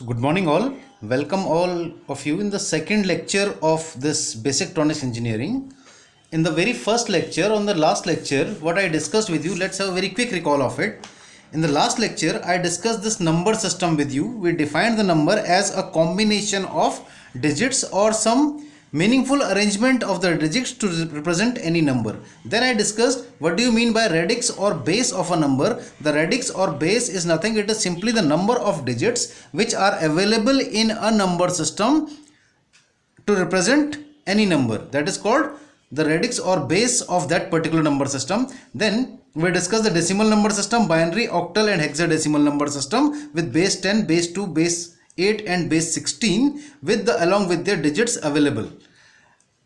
So good morning all. Welcome all of you in the second lecture of this basic electronics engineering. In the very first lecture, on the last lecture, what I discussed with you, let's have a very quick recall of it. In the last lecture, I discussed this number system with you. We defined the number as a combination of digits or some meaningful arrangement of the digits to represent any number. Then I discussed what do you mean by radix or base of a number. The radix or base is nothing, it is simply the number of digits which are available in a number system to represent any number. That is called the radix or base of that particular number system. Then we discussed the decimal number system, binary, octal and hexadecimal number system with base 10, base 2, base 8 and base 16 along with their digits available.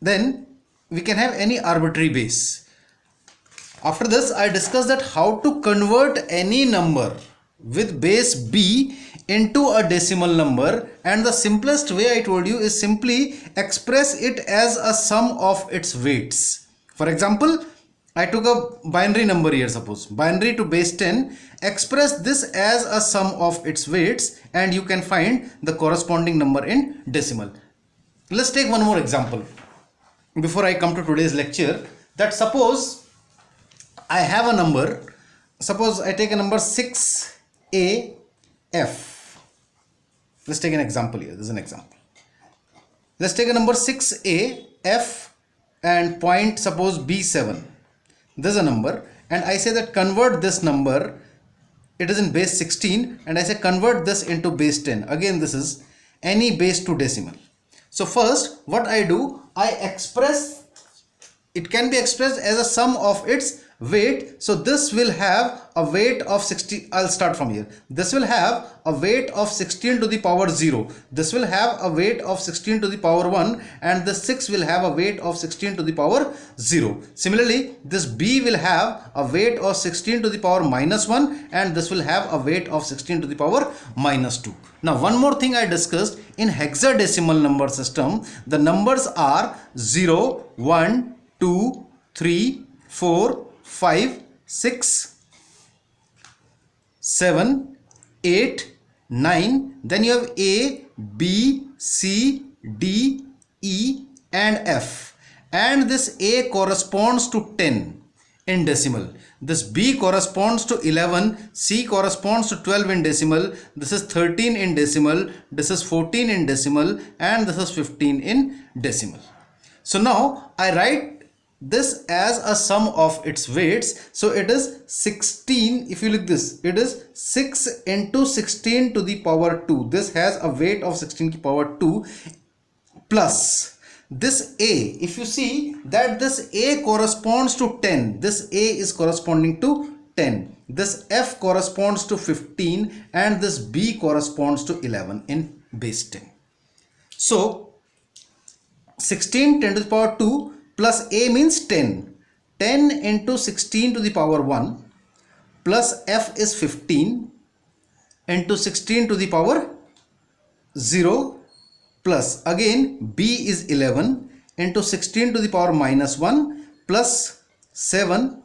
Then we can have any arbitrary base. After this, I discussed that how to convert any number with base b into a decimal number, and the simplest way I told you is simply express it as a sum of its weights. For example, I took a binary number here, suppose binary to base 10, express this as a sum of its weights and you can find the corresponding number in decimal. Let's take one more example before I come to today's lecture. That suppose I have a number, suppose I take a number 6AF. Let's take an example here. This is an example. Let's take a number 6AF and point suppose B7. This is a number and I say that convert this number, it is in base 16 and I say convert this into base 10. Again this is any base to decimal. So first what I do, I express, it can be expressed as a sum of its weight. So this will have a weight of 60. I'll start from here. This will have a weight of 16 to the power 0. This will have a weight of 16 to the power 1 and the 6 will have a weight of 16 to the power 0. Similarly, this B will have a weight of 16 to the power minus 1 and this will have a weight of 16 to the power minus 2. Now one more thing I discussed, in hexadecimal number system, the numbers are 0, 1, 2, 3, 4, 5, 6, 7, 8, 9. Then you have A, B, C, D, E and F. And this A corresponds to 10 in decimal. This B corresponds to 11, C corresponds to 12 in decimal, this is 13 in decimal, this is 14 in decimal and this is 15 in decimal. So now I write this as a sum of its weights. So it is 16. If you look this, it is 6 into 16 to the power 2. This has a weight of 16 to the power 2 plus this A. If you see that this A corresponds to 10, this A is corresponding to 10, this F corresponds to 15 and this B corresponds to 11 in base 10. So 16 10 to the power 2 plus A means 10. 10 into 16 to the power 1 plus F is 15 into 16 to the power 0 plus again B is 11 into 16 to the power minus 1 plus 7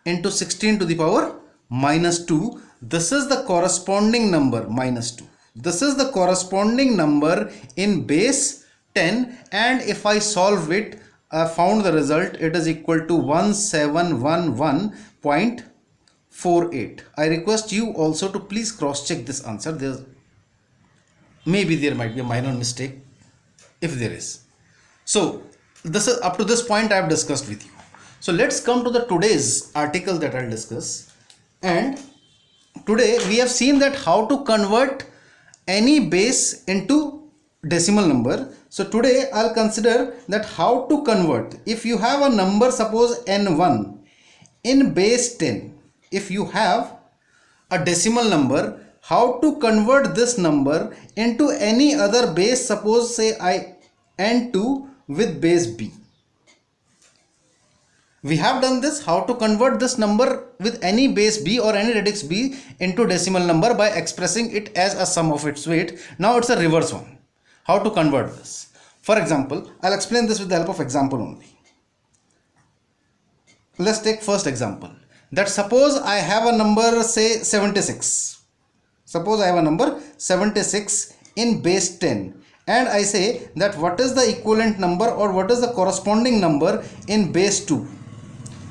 into 16 to the power minus 2. This is the corresponding number, minus 2. This is the corresponding number in base 10 and if I solve it, I found the result, it is equal to 1711.48. I request you also to please cross check this answer. Maybe there might be a minor mistake if there is. So this is up to this point I have discussed with you. So let's come to the today's article that I'll discuss. And today we have seen that how to convert any base into decimal number. So today I'll consider that how to convert. If you have a number, suppose n1 in base 10, if you have a decimal number, how to convert this number into any other base, suppose say n2 with base b. We have done this, how to convert this number with any base b or any radix b into decimal number by expressing it as a sum of its weight. Now it's a reverse one. How to convert this? For example, I'll explain this with the help of example only. Let's take first example. That suppose I have a number say 76. Suppose I have a number 76 in base 10 and I say that what is the equivalent number or what is the corresponding number in base 2.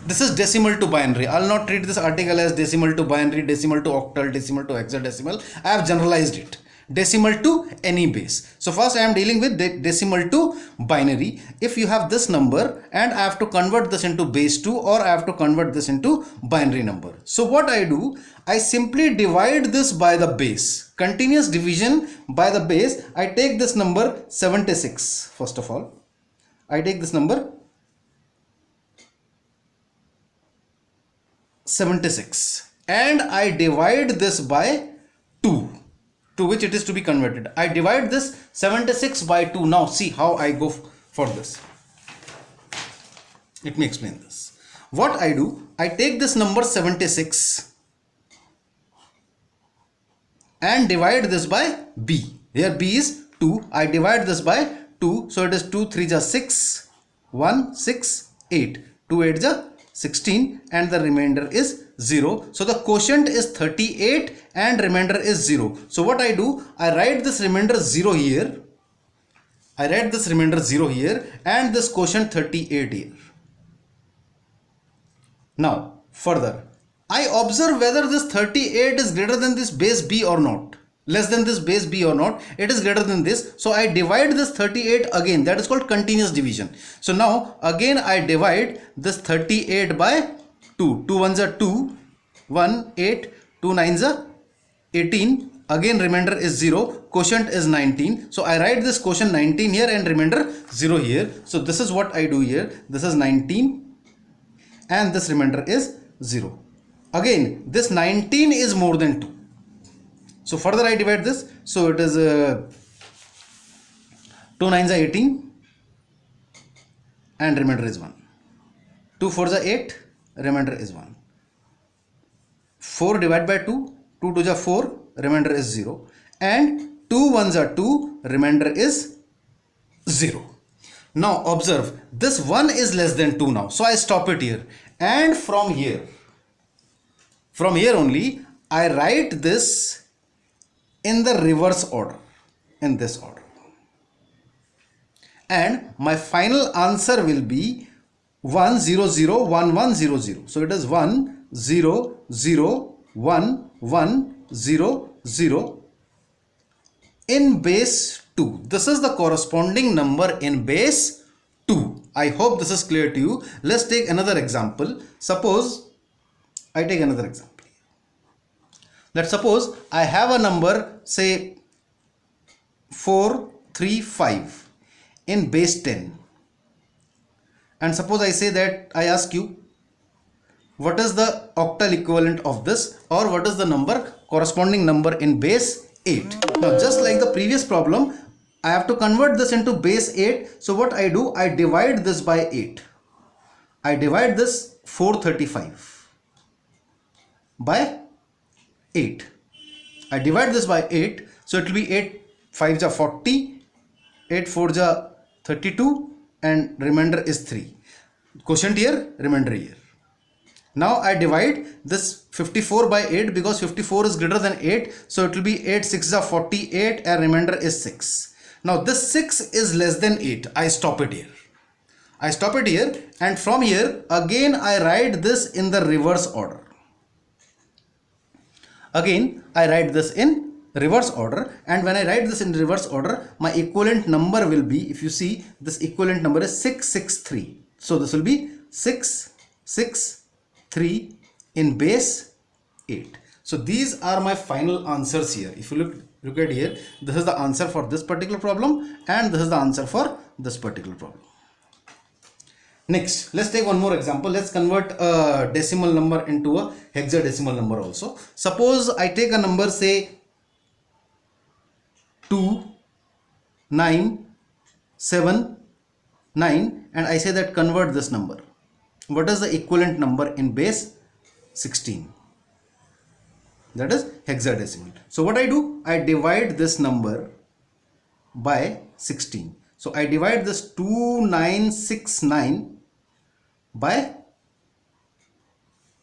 This is decimal to binary. I will not treat this article as decimal to binary, decimal to octal, decimal to hexadecimal. I have generalized it. Decimal to any base. So first I am dealing with decimal to binary. If you have this number and I have to convert this into base 2 or I have to convert this into binary number. So what I do, I simply divide this by the base. Continuous division by the base. I take this number 76 first of all. I take this number 76 and I divide this by 2 to which it is to be converted. I divide this 76 by 2. Now see how I go for this. Let me explain this. What I do, I take this number 76 and divide this by b. Here b is 2. I divide this by 2. So it is 2 3 is 6, 1 6 8, 2 8 is 16 and the remainder is 0. So the quotient is 38 and remainder is 0. So what I do, I write this remainder 0 here. I write this remainder 0 here and this quotient 38 here. Now further, I observe whether this 38 is greater than this base b or not. Less than this base b or not. It is greater than this. So I divide this 38 again. That is called continuous division. So now again I divide this 38 by 2. 2 ones are 2. 1 8. 2 nines are 18. Again remainder is 0. Quotient is 19. So I write this quotient 19 here and remainder 0 here. So this is what I do here. This is 19 and this remainder is 0. Again this 19 is more than 2. So further I divide this. So it is 2 nines are 18 and remainder is 1. 2 fours are 8, remainder is 1. 4 divided by 2, 2 twos are 4, remainder is 0. And 2 ones are 2, remainder is 0. Now observe, this 1 is less than 2 now. So I stop it here. And from here only, I write this in the reverse order, in this order. And my final answer will be 1 0 0 1 1 0 0. So it is 1 0 0 1 1 0 0 in base 2. This is the corresponding number in base 2. I hope this is clear to you. Let's take another example. Suppose I take another example. Let's suppose I have a number, say 435 in base 10. And suppose I say that I ask you, what is the octal equivalent of this, or what is the number, corresponding number in base 8. Now just like the previous problem, I have to convert this into base 8. So what I do, I divide this by 8. I divide this 435 by 8. I divide this by 8. So it will be 8 5s are 40, 8 4s are 32 and remainder is 3. Quotient here, remainder here. Now I divide this 54 by 8 because 54 is greater than 8. So it will be 8 6s are 48 and remainder is 6. Now this 6 is less than 8. I stop it here. I stop it here and from here again I write this in the reverse order. Again I write this in reverse order, and when I write this in reverse order, my equivalent number will be, if you see, this equivalent number is 663. So this will be 663 in base 8. So these are my final answers here. If you look at here, this is the answer for this particular problem and this is the answer for this particular problem. Next, let's take one more example. Let's convert a decimal number into a hexadecimal number also. Suppose I take a number, say 2 9 7 9, and I say that convert this number. What is the equivalent number in base 16? That is hexadecimal. So what I do, I divide this number by 16. So I divide this 2969 by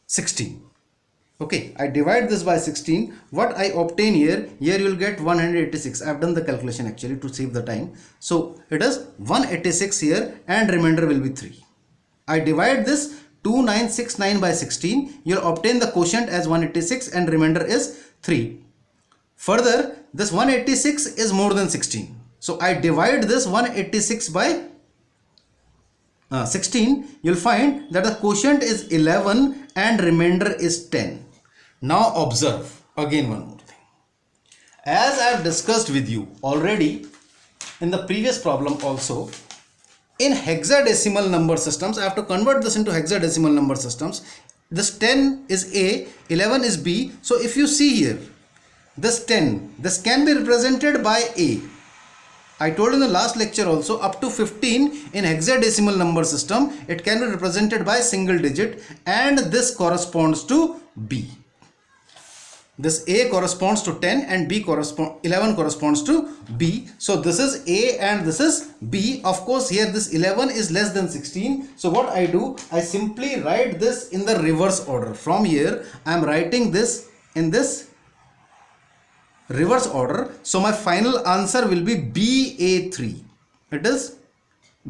16. Okay, I divide this by 16. What I obtain here you will get 186. I have done the calculation actually to save the time. So it is 186 here and remainder will be 3. I divide this 2969 by 16. You will obtain the quotient as 186 and remainder is 3. Further, this 186 is more than 16. So I divide this 186 by 16. You'll find that the quotient is 11 and remainder is 10. Now observe again one more thing. As I have discussed with you already in the previous problem also, in hexadecimal number systems, I have to convert this into hexadecimal number systems. This 10 is A, 11 is B. So if you see here, this 10, this can be represented by A. I told in the last lecture also, up to 15 in hexadecimal number system, it can be represented by single digit, and this corresponds to B. This A corresponds to 10 and 11 corresponds to B. So this is A and this is B. Of course here this 11 is less than 16. So what I do, I simply write this in the reverse order. From here I am writing this in this reverse order. So my final answer will be BA3. It is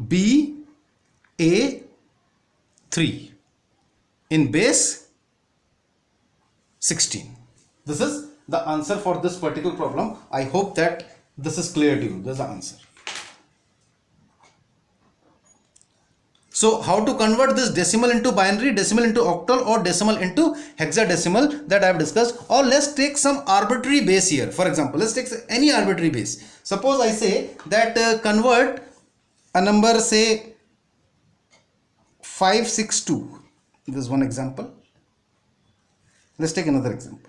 BA3 in base 16. This is the answer for this particular problem. I hope that this is clear to you. This is the answer. So how to convert this decimal into binary, decimal into octal, or decimal into hexadecimal, that I have discussed. Or let's take some arbitrary base here. For example, let's take any arbitrary base. Suppose I say that convert a number, say 562. This is one example. Let's take another example.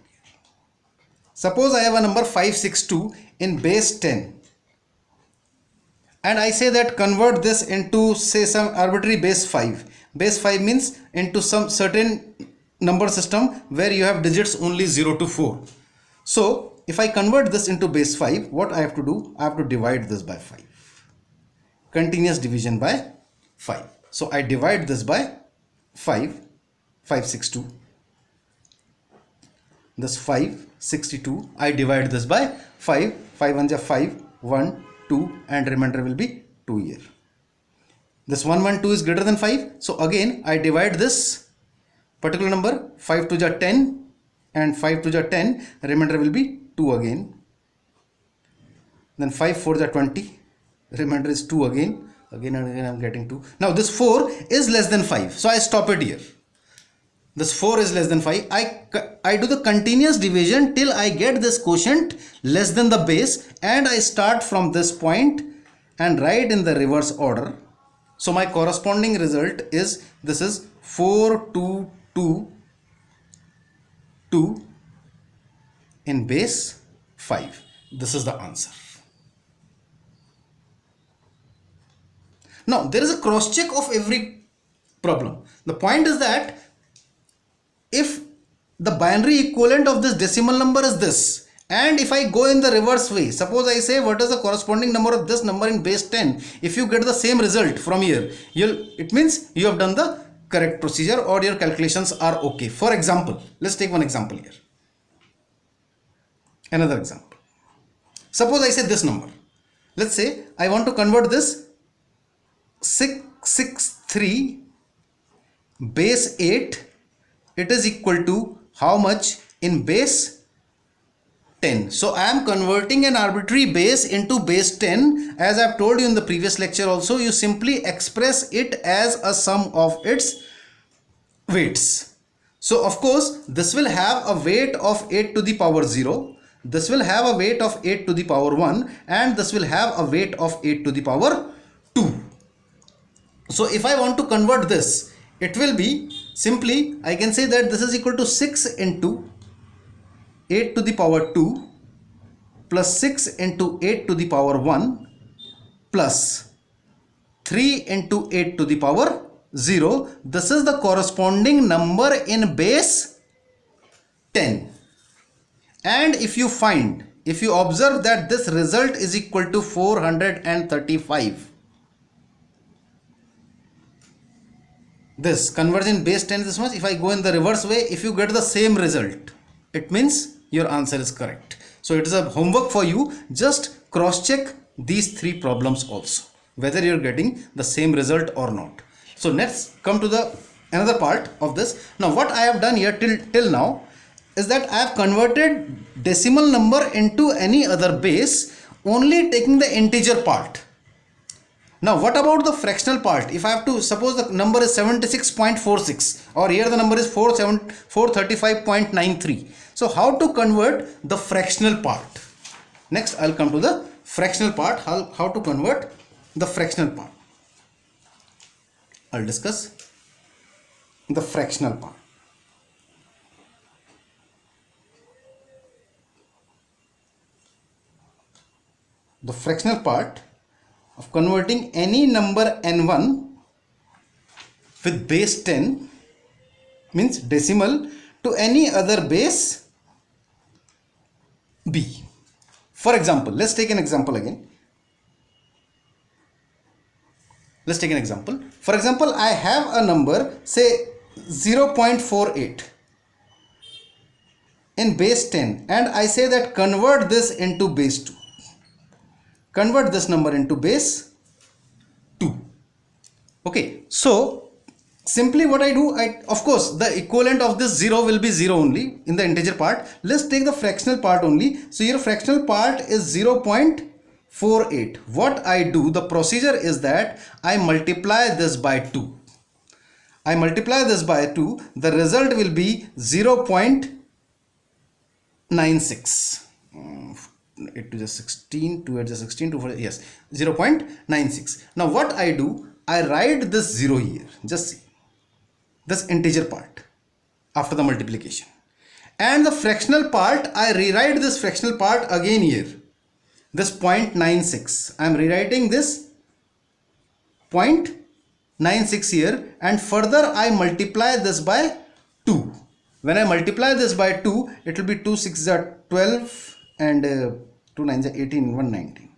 Suppose I have a number 562 in base 10. And I say that convert this into, say, some arbitrary base 5. Base 5 means into some certain number system where you have digits only 0 to 4. So if I convert this into base 5, what I have to do? I have to divide this by 5. Continuous division by 5. So I divide this by 562. This 562, I divide this by 5. 5 1 5, 1, 2, and remainder will be 2 here. This 1 1 2 is greater than 5. So again I divide this particular number, 5 2 10 and 5 2 10, remainder will be 2 again. Then 5 4 20, remainder is 2 again. Again and again I am getting 2. Now this 4 is less than 5. So I stop it here. This 4 is less than 5. I do the continuous division till I get this quotient less than the base, and I start from this point and write in the reverse order. So my corresponding result is, this is 4222 in base 5. This is the answer. Now there is a cross check of every problem. The point is that if the binary equivalent of this decimal number is this, and if I go in the reverse way, suppose I say what is the corresponding number of this number in base 10, if you get the same result from here, it means you have done the correct procedure or your calculations are okay. For example, let's take one example here. Another example. Suppose I say this number. Let's say I want to convert this 663 base 8. It is equal to how much in base 10. So I am converting an arbitrary base into base 10. As I have told you in the previous lecture also, you simply express it as a sum of its weights. So of course this will have a weight of 8 to the power 0. This will have a weight of 8 to the power 1, and this will have a weight of 8 to the power 2. So if I want to convert this, it will be simply, I can say that this is equal to 6 into 8 to the power 2 plus 6 into 8 to the power 1 plus 3 into 8 to the power 0. This is the corresponding number in base 10. And if you observe that this result is equal to 435. this conversion base 10 this much, if I go in the reverse way, if you get the same result, it means your answer is correct. So it is a homework for you. Just cross check these three problems also, whether you're getting the same result or not. So let's come to the another part of this. Now what I have done here till now is that I have converted decimal number into any other base, only taking the integer part. Now what about the fractional part? If I have to, suppose the number is 76.46 or here the number is 435.93. So how to convert the fractional part? Next I'll come to the fractional part, how to convert the fractional part. I'll discuss the fractional part. The fractional part of converting any number n1 with base 10 means decimal to any other base b. For example, let's take an example again. Let's take an example. For example, I have a number, say 0.48 in base 10, and I say that convert this into base 2. Convert this number into base 2. Okay, so simply what I do, of course the equivalent of this 0 will be 0 only in the integer part. Let's take the fractional part only. So your fractional part is 0.48. What I do, the procedure is that I multiply this by 2. I multiply this by 2, the result will be 0.96. 8 to the 16, 2 at the 16, 2 for, yes, 0.96. Now what I do, I write this 0 here, just see, this integer part after the multiplication. And the fractional part, I rewrite this fractional part again here, this 0.96. I am rewriting this 0.96 here, and further I multiply this by 2. When I multiply this by 2, it will be 2 6 are 12 and 2 9 are 18, 119.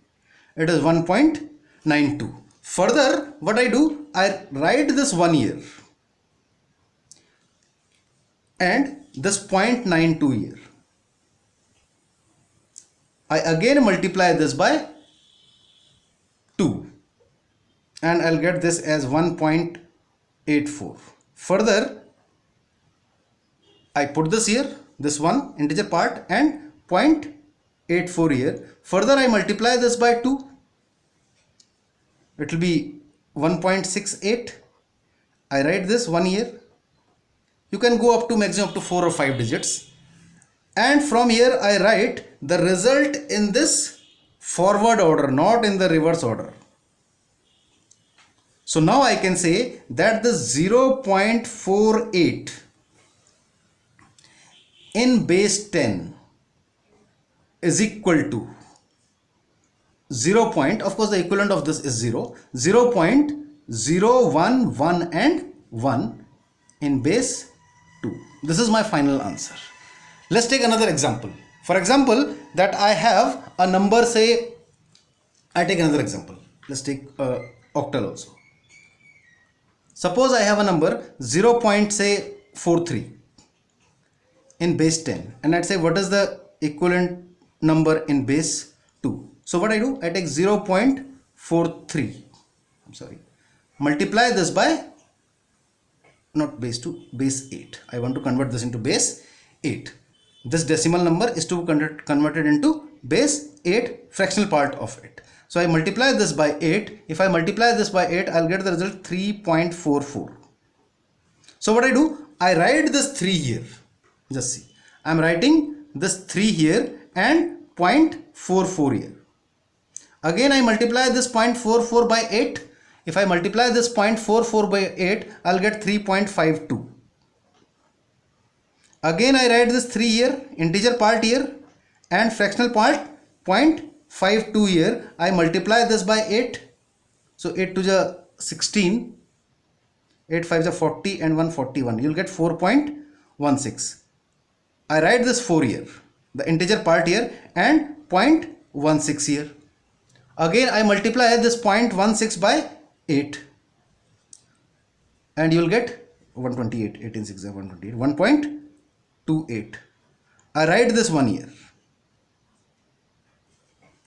It is 1.92. Further, what I do, I write this 1 here and this 0.92 here. I again multiply this by 2 and I'll get this as 1.84. Further, I put this here, this one integer part, and 0.84 here. Further, I multiply this by 2. It will be 1.68. I write this 1 here. You can go up to maximum up to 4 or 5 digits. And from here, I write the result in this forward order, not in the reverse order. So now I can say that the 0.48 in base 10 is equal to 0. Of course, the equivalent of this is 0. 0.011 and 1 in base 2. This is my final answer. Let's take another example. For example, that I have a number, say, I take another example. Let's take octal also. Suppose I have a number 0.43 in base 10, and I'd say what is the equivalent number in base 2. So what I do, I take 0.43, I'm sorry, multiply this by, not base 2, base 8. I want to convert this into base 8. This decimal number is to convert it into base 8, fractional part of it. So I multiply this by 8. If I multiply this by 8, I'll get the result 3.44. So what I do, I write this 3 here. Just see, I'm writing this 3 here and 0.44 here. Again, I multiply this 0.44 by 8. If I multiply this 0.44 by 8, I'll get 3.52. Again, I write this 3 here, integer part here, and fractional part 0.52 here. I multiply this by 8. So 8 to the 16, 8 5 is 40 and 141. You'll get 4.16. I write this 4 here, the integer part here, and 0.16 here. Again, I multiply this 0.16 by 8. and you will get 128, 18 6 128, 1.28. I write this one here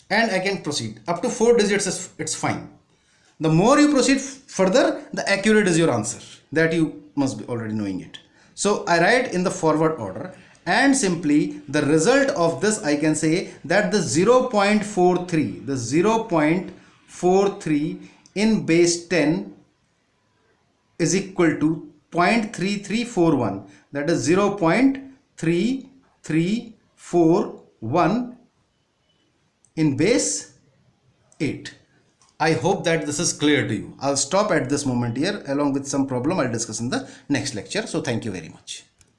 and I can proceed up to 4 digits. It's fine. The more you proceed further, the accurate is your answer. That you must be already knowing it. So I write in the forward order, and simply the result of this I can say that the 0.43 in base 10 is equal to 0.3341. That is 0.3341 in base 8. I hope that this is clear to you. I'll stop at this moment here. Along with some problem I'll discuss in the next lecture. So thank you very much.